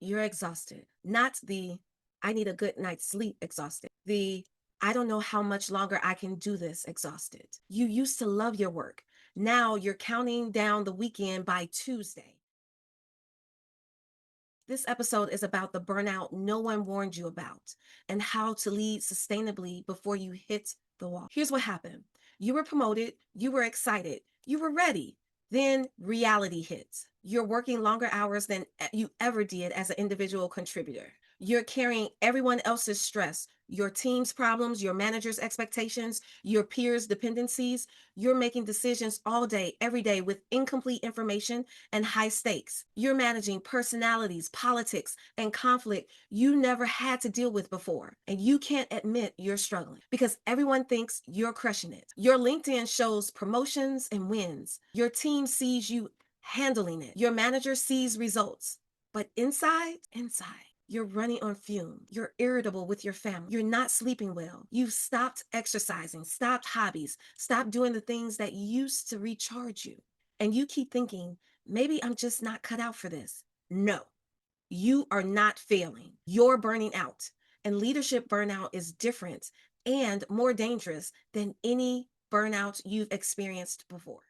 you're exhausted. Not the I need a good night's sleep exhausted. The I don't know how much longer I can do this exhausted. You used to love your work. Now you're counting down the weekend by Tuesday. This episode is about the burnout no one warned you about and how to lead sustainably before you hit the wall. Here's what happened. You were promoted, you were excited, you were ready. Then reality hits. You're working longer hours than you ever did as an individual contributor. You're carrying everyone else's stress, your team's problems, your manager's expectations, your peers' dependencies. You're making decisions all day, every day with incomplete information and high stakes. You're managing personalities, politics, and conflict you never had to deal with before. And you can't admit you're struggling because everyone thinks you're crushing it. Your LinkedIn shows promotions and wins. Your team sees you handling it. Your manager sees results. But inside, you're running on fumes. You're irritable with your family. You're not sleeping well. You've stopped exercising, stopped hobbies, stopped doing the things that used to recharge you. And you keep thinking, maybe I'm just not cut out for this. No, you are not failing. You're burning out. And leadership burnout is different and more dangerous than any burnout you've experienced before.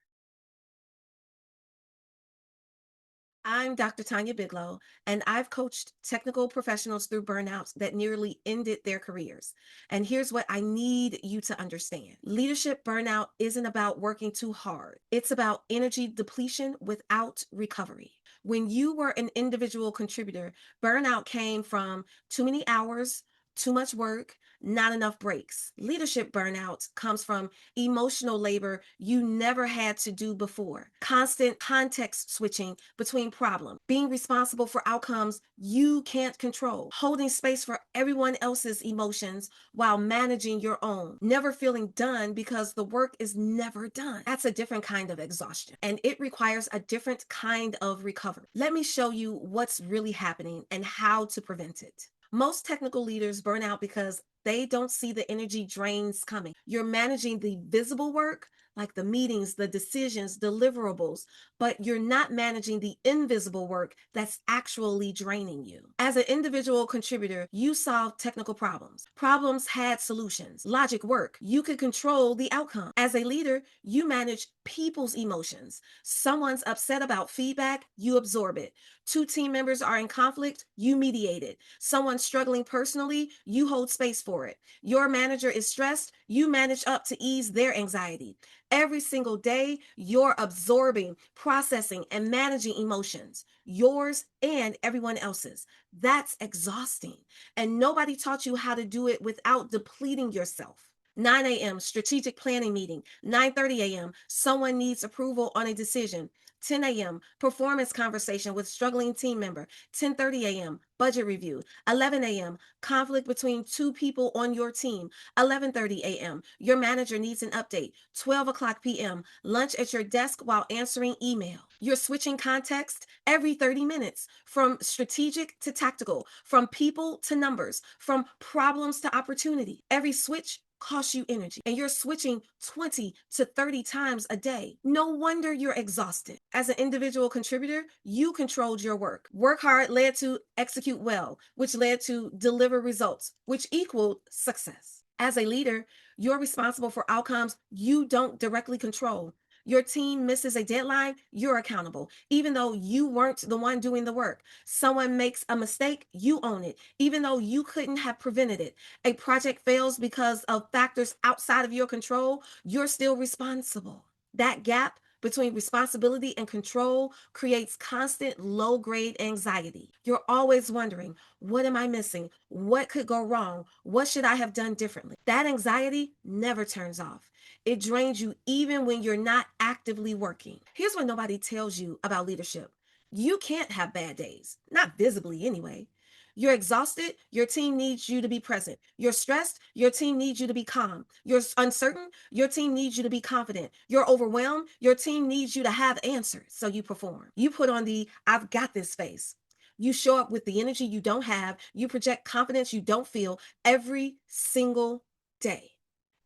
I'm Dr. Tonya Biglow, and I've coached technical professionals through burnouts that nearly ended their careers. And here's what I need you to understand. Leadership burnout isn't about working too hard. It's about energy depletion without recovery. When you were an individual contributor, burnout came from too many hours, too much work, not enough breaks. Leadership burnout comes from emotional labor you never had to do before, constant context switching between problems, being responsible for outcomes you can't control, holding space for everyone else's emotions while managing your own, never feeling done because the work is never done. That's a different kind of exhaustion, and it requires a different kind of recovery. Let me show you what's really happening and how to prevent it. Most technical leaders burn out because they don't see the energy drains coming. You're managing the visible work, like the meetings, the decisions, deliverables, but you're not managing the invisible work that's actually draining you. As an individual contributor, you solve technical problems. Problems had solutions. Logic worked. You could control the outcome. As a leader, you manage people's emotions. Someone's upset about feedback, you absorb it. Two team members are in conflict, you mediate it. Someone's struggling personally, you hold space for it. Your manager is stressed, you manage up to ease their anxiety. Every single day, you're absorbing, processing, and managing emotions, yours and everyone else's. That's exhausting. And nobody taught you how to do it without depleting yourself. 9 a.m. strategic planning meeting. 9:30 a.m. someone needs approval on a decision. 10 a.m. performance conversation with struggling team member. 10:30 a.m. budget review. 11 a.m. conflict between two people on your team. 11:30 a.m. your manager needs an update. 12 o'clock p.m. lunch at your desk while answering email. You're switching context every 30 minutes, from strategic to tactical, from people to numbers, from problems to opportunity. Every switch costs you energy, and you're switching 20 to 30 times a day. No wonder you're exhausted. As an individual contributor, you controlled your work. Work hard led to execute well, which led to deliver results, which equaled success. As a leader, you're responsible for outcomes you don't directly control. Your team misses a deadline, you're accountable, even though you weren't the one doing the work. Someone makes a mistake, you own it, even though you couldn't have prevented it. A project fails because of factors outside of your control, you're still responsible. That gap between responsibility and control creates constant low-grade anxiety. You're always wondering, what am I missing? What could go wrong? What should I have done differently? That anxiety never turns off. It drains you even when you're not actively working. Here's what nobody tells you about leadership. You can't have bad days, not visibly anyway. You're exhausted, your team needs you to be present. You're stressed, your team needs you to be calm. You're uncertain, your team needs you to be confident. You're overwhelmed, your team needs you to have answers. So you perform. You put on the I've got this face. You show up with the energy you don't have. You project confidence you don't feel every single day.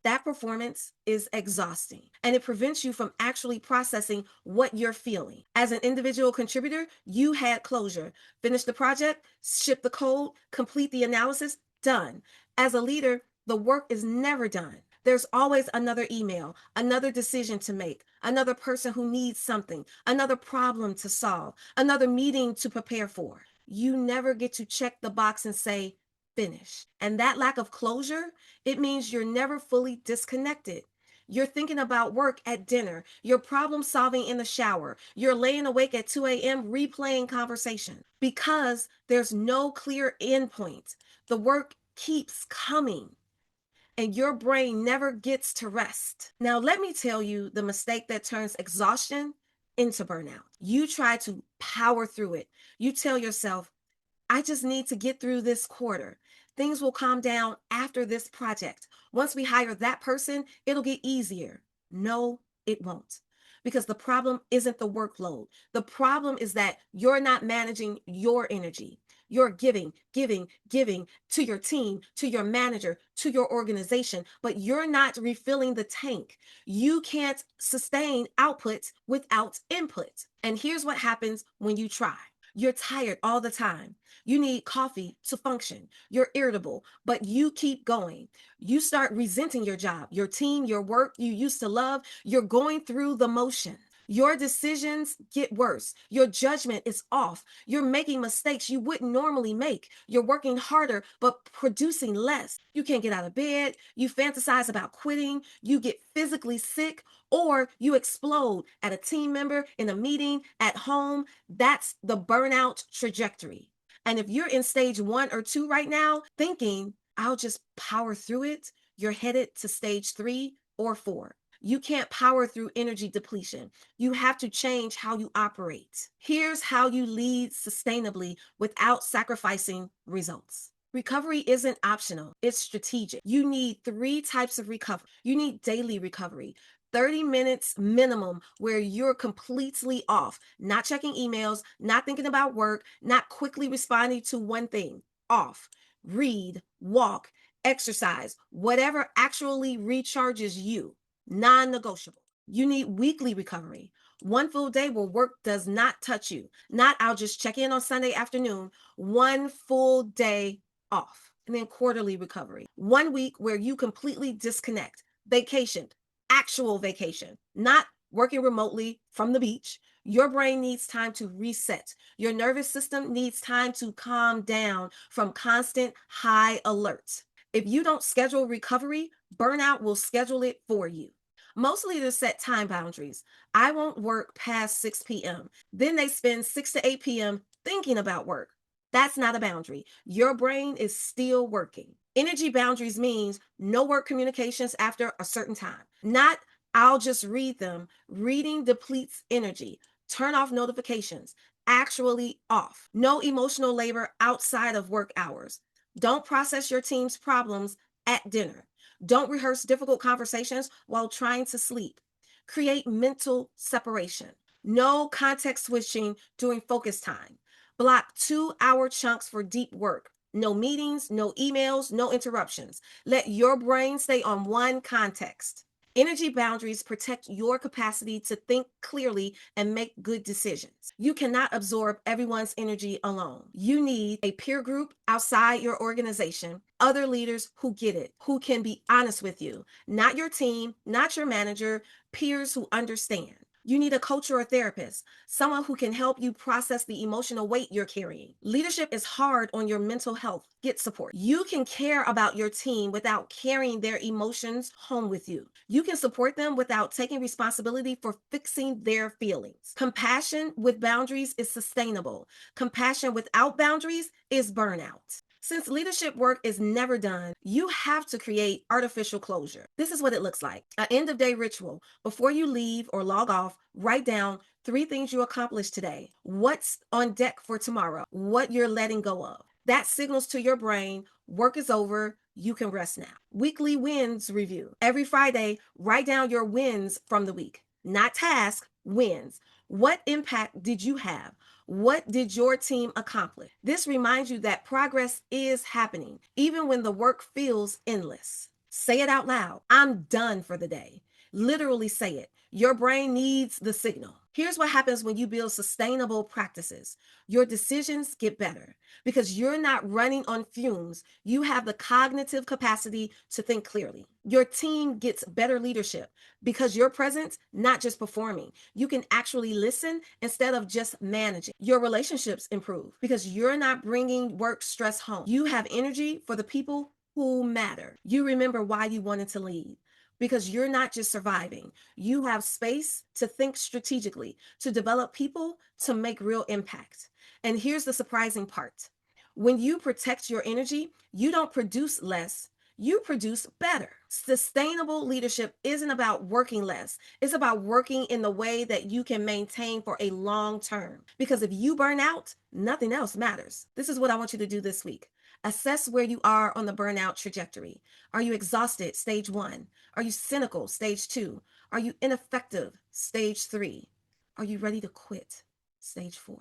That performance is exhausting, and it prevents you from actually processing what you're feeling. As an individual contributor, you had closure. Finish the project, ship the code, complete the analysis, done. As a leader, the work is never done. There's always another email, another decision to make, another person who needs something, another problem to solve, another meeting to prepare for. You never get to check the box and say, finish. And that lack of closure, it means you're never fully disconnected. You're thinking about work at dinner. You're problem solving in the shower. You're laying awake at 2 a.m. replaying conversation because there's no clear endpoint. The work keeps coming and your brain never gets to rest. Now, let me tell you the mistake that turns exhaustion into burnout. You try to power through it. You tell yourself, I just need to get through this quarter. Things will calm down after this project. Once we hire that person, it'll get easier. No, it won't. Because the problem isn't the workload. The problem is that you're not managing your energy. You're giving to your team, to your manager, to your organization, but you're not refilling the tank. You can't sustain output without input. And here's what happens when you try. You're tired all the time. You need coffee to function. You're irritable, but you keep going. You start resenting your job, your team, your work you used to love. You're going through the motion. Your decisions get worse. Your judgment is off. You're making mistakes you wouldn't normally make. You're working harder, but producing less. You can't get out of bed. You fantasize about quitting. You get physically sick, or you explode at a team member, in a meeting, at home. That's the burnout trajectory. And if you're in stage 1 or 2 right now, thinking, I'll just power through it, you're headed to stage 3 or 4. You can't power through energy depletion. You have to change how you operate. Here's how you lead sustainably without sacrificing results. Recovery isn't optional, it's strategic. You need 3 types of recovery. You need daily recovery. 30 minutes minimum where you're completely off, not checking emails, not thinking about work, not quickly responding to one thing. Off. Read, walk, exercise, whatever actually recharges you. Non-negotiable. You need weekly recovery. 1 full day where work does not touch you. Not I'll just check in on Sunday afternoon. 1 full day off. And then quarterly recovery. 1 week where you completely disconnect. Vacation. Actual vacation. Not working remotely from the beach. Your brain needs time to reset. Your nervous system needs time to calm down from constant high alert. If you don't schedule recovery, burnout will schedule it for you. Most leaders set time boundaries. I won't work past 6 p.m. Then they spend 6 to 8 p.m. thinking about work. That's not a boundary. Your brain is still working. Energy boundaries means no work communications after a certain time. Not I'll just read them. Reading depletes energy. Turn off notifications. Actually off. No emotional labor outside of work hours. Don't process your team's problems at dinner. Don't rehearse difficult conversations while trying to sleep. Create mental separation. No context switching during focus time. Block 2-hour chunks for deep work. No meetings, no emails, no interruptions. Let your brain stay on one context. Energy boundaries protect your capacity to think clearly and make good decisions. You cannot absorb everyone's energy alone. You need a peer group outside your organization, other leaders who get it, who can be honest with you, not your team, not your manager, peers who understand. You need a coach or a therapist, someone who can help you process the emotional weight you're carrying. Leadership is hard on your mental health. Get support. You can care about your team without carrying their emotions home with you. You can support them without taking responsibility for fixing their feelings. Compassion with boundaries is sustainable. Compassion without boundaries is burnout. Since leadership work is never done, you have to create artificial closure. This is what it looks like. An end of day ritual. Before you leave or log off, write down 3 things you accomplished today. What's on deck for tomorrow? What you're letting go of. That signals to your brain, work is over, you can rest now. Weekly wins review. Every Friday, write down your wins from the week. Not tasks, wins. What impact did you have? What did your team accomplish? This reminds you that progress is happening, even when the work feels endless. Say it out loud. I'm done for the day. Literally say it. Your brain needs the signal. Here's what happens when you build sustainable practices. Your decisions get better because you're not running on fumes. You have the cognitive capacity to think clearly. Your team gets better leadership because you're present, not just performing. You can actually listen instead of just managing. Your relationships improve because you're not bringing work stress home. You have energy for the people who matter. You remember why you wanted to lead because you're not just surviving. You have space to think strategically, to develop people, to make real impact. And here's the surprising part. When you protect your energy, you don't produce less, you produce better. Sustainable leadership isn't about working less. It's about working in the way that you can maintain for a long term. Because if you burn out, nothing else matters. This is what I want you to do this week. Assess where you are on the burnout trajectory. Are you exhausted? Stage 1. Are you cynical? Stage 2. Are you ineffective? Stage 3. Are you ready to quit? Stage 4.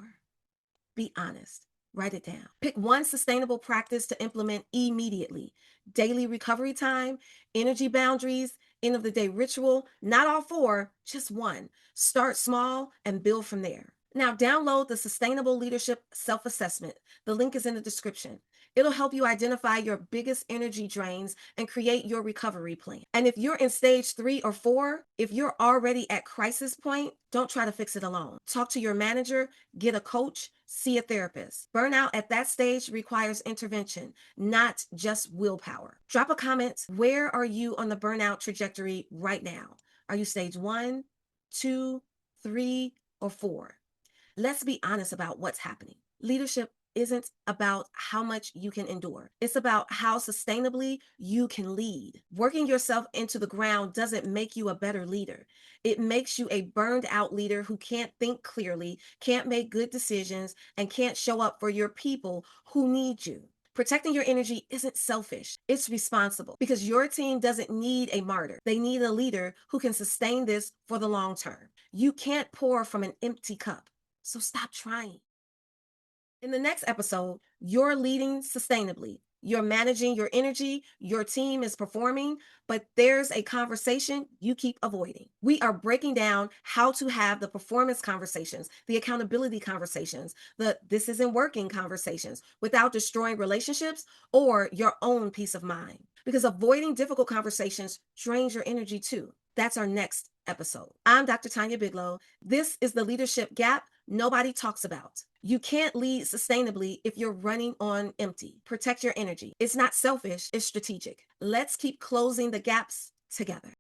Be honest. Write it down. Pick one sustainable practice to implement immediately. Daily recovery time, energy boundaries, end of the day ritual, not all 4, just one. Start small and build from there. Now download the Sustainable Leadership Self-Assessment. The link is in the description. It'll help you identify your biggest energy drains and create your recovery plan. And if you're in stage 3 or 4, if you're already at crisis point, don't try to fix it alone. Talk to your manager, get a coach, see a therapist. Burnout at that stage requires intervention, not just willpower. Drop a comment. Where are you on the burnout trajectory right now? Are you stage 1, 2, 3, or 4? Let's be honest about what's happening. Leadership isn't about how much you can endure. It's about how sustainably you can lead. Working yourself into the ground doesn't make you a better leader. It makes you a burned out leader who can't think clearly, can't make good decisions, and can't show up for your people who need you. Protecting your energy isn't selfish. It's responsible because your team doesn't need a martyr. They need a leader who can sustain this for the long term. You can't pour from an empty cup, so stop trying. In the next episode, you're leading sustainably. You're managing your energy, your team is performing, but there's a conversation you keep avoiding. We are breaking down how to have the performance conversations, the accountability conversations, the this isn't working conversations without destroying relationships or your own peace of mind. Because avoiding difficult conversations drains your energy too. That's our next episode. I'm Dr. Tonya Biglow. This is the leadership gap nobody talks about. You can't lead sustainably if you're running on empty. Protect your energy. It's not selfish, it's strategic. Let's keep closing the gaps together.